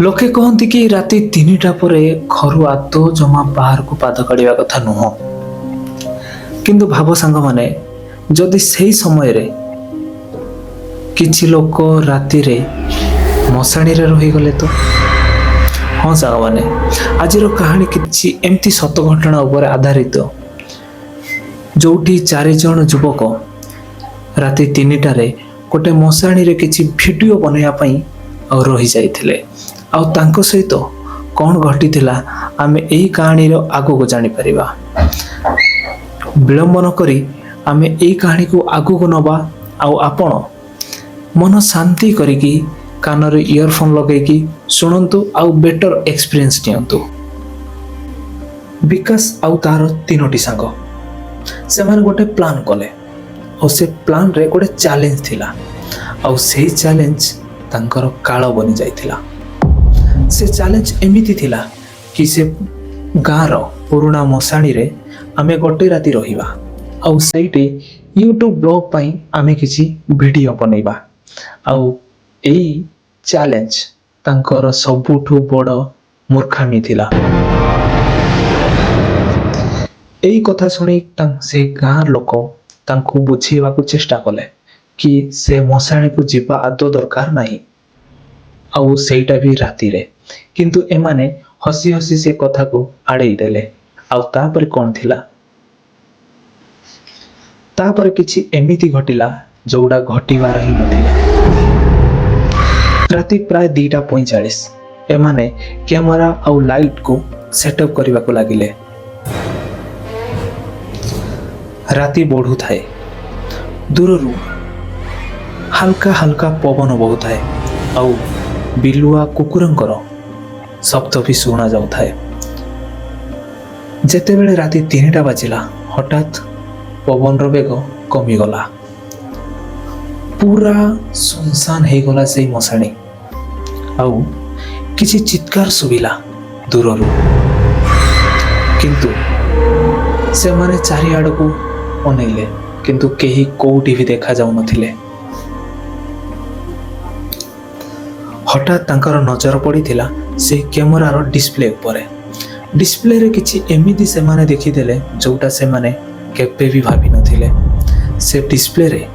लोके कहती कि राति 3टा पर घर आदौ जमा बाहर को पाद काढ़ा कथा नुह। किंतु भाव सांग माने जदि सही समय रे किछि लोक राति रे मशाणी रे रही गले तो। हाँ सांग माने आज कहानी किछि एमती सत घटना उपर आधारित जोठी 4 जन युवक राति 3टारे गोटे मशाणी रे किछि वीडियो बनैया पई और रही जाइथिले। आउ तांको सहित कौन घटिथिला आमे एही कहानी रो आगो को जानि परिबा। विलंब न करी आमे एही कहानी को आगो को नबा। आउ आपण मन शांति करिकी कान रे इयरफोन लगेकी सुनंतु आउ बेटर एक्सपीरियंस नियंतु। विकास आउ तार 3टी सांग से माने गोटे प्लान कले और से प्लान रे गोटे चैलेंज थिला। आउ सेही चैलेंज तांकर काल बनी जाइथिला। से चैलेंज एमिति थिला कि से गाँर पुराना मशाणी रे आमे गोटे राति रहिबा आउ सेठी यूट्यूब ब्लॉग पई आमे किछि वीडियो बनैबा। आउ एई चैलेंज तांकर सबुठु बड़ मूर्खामी थिला। एई कथा सुनी से गाँ लोक तांको बुझेबा को चेष्टा कले कि से मशाणी को जीवा आदौ दरकार नहीं आउ सेटा भी राति रे। किंतु एमाने हसी हसी से कथा को आड़ेई देले। आउ तापर कौन थिला तापर किछि एमिति घटिला जोड़ा घटिवार ही नथिला। राति प्राय 2:45 एमाने कैमरा आउ लाइट को सेटअप करबा को लागिले। राति बढ़ू थाए दूररू हल्का हल्का पवन बहु थाए आउ बिलुआ कुकुरंकर शब्द भी शुणा जाऊ थाए। जेतेबेले राति 3टा बाजिला हठात पवन रो बेग कमी गला। पूरा सुनसान हे गला से मशाणी आउ किछि चित्कार सुबिला दूररू। किंतु से माने चारिआड को अनेले किंतु केही कोउटी भी देखा जाऊ नथिले। हठात तांकर नजर पड़ीथिला से कैमरार डिस्प्ले उपरे। डिस्प्ले रे किछि एमिति से माने देखिदेले जोटा से माने केबे भी भाबी नथिले। से डिस्प्ले रे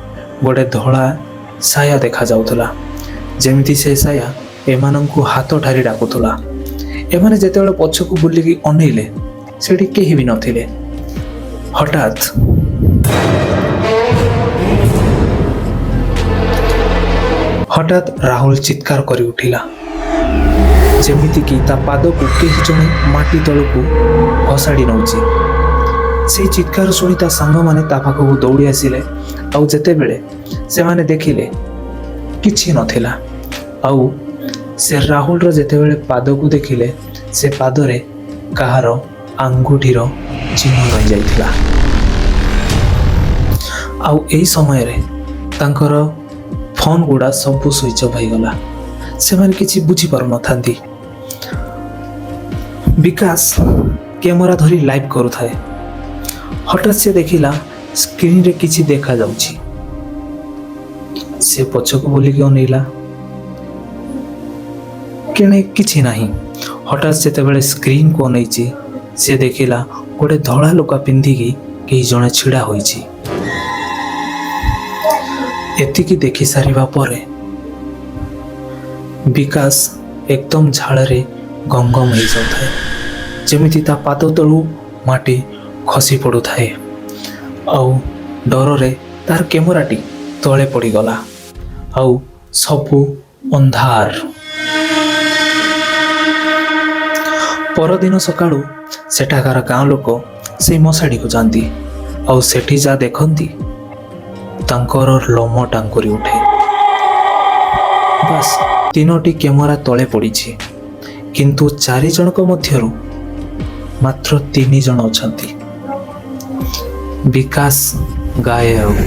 गोटे धड़ा साया देखा जाउथला जेमिति से साया एमानंकु हाथ ठारी डाकुथला। एमाने जेतेबेले पछकु बुलिकी अनेले सेठी केही भी नथिले। हठात राहुल चित्कार करी उठिला जेमिति कि ता पाद को केही जणे माटी तळकु घसाड़ी नउची। से चित्कार सुनी ता संग माने ता पाखकु दौड़ी आसिले। आउ जेते बेले से माने देखिले किछि नथिला। आउ से राहुल रो जेते बेले पाद को देखिले से पाद रे काहारो आंगुठीर चिन्ह रहि जाइथिला। आउ एही समय रे तांकर फोन गुड़ा सब स्विच ऑफ हो गला। से माने किछि बुझी पारु नथांती। विकास कैमरा धरी लाइव करू थाए। हठात से देखिला स्क्रीन रे किछि देखा जाउछि। से पछको बोली के अनेला केने किछि नाही। हठात से तेबेले स्क्रीन को अनेछि से देखिला गोटे धड़ा लुका पिंधिकी केही जणे छिड़ा होइछि। एतिकी देखि सारिबा परे विकास एकदम झाड़ रे गंगम हो जाए जेमिति ता पाद तलू माटी खसी पड़ू थाए। आउ डर रे तार कैमराटी तले पड़ी गला। आउ सबु अंधार। परदिन सकाळू सेठाकार गाँ लोक से मशाड़ी को जाती आउ सेठी जा देखती तांकर लोम टांकुरी उठे। बस 3टी कैमरा तले पड़ी किंतु 4 जनक मध्यरु मात्र 3 जन अछंती। विकास गायब।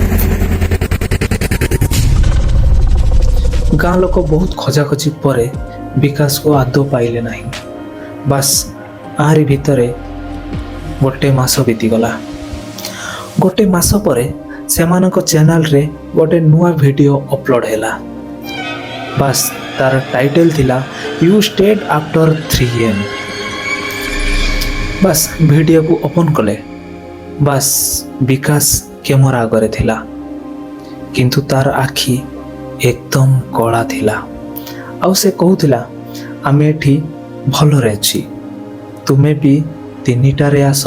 गाँ लोक बहुत खोजाखोजी परे विकास को आदौ पाइले नहीं। बस आरी भितरे गोटे मास बीतीगला। गोटे मास परे सेमानक चैनल रे गोटे नुआ वीडियो अपलोड हैला। बस तार टाइटल थिला यू स्टेड आफ्टर 3 AM। बस वीडियो को ओपन कले बस विकास कैमरा आगे थिला किंतु तार आखि एकदम कला थिला। आउ से कहूथिला आमे एठी भलरे अछि तुमे भी 3टारे आस।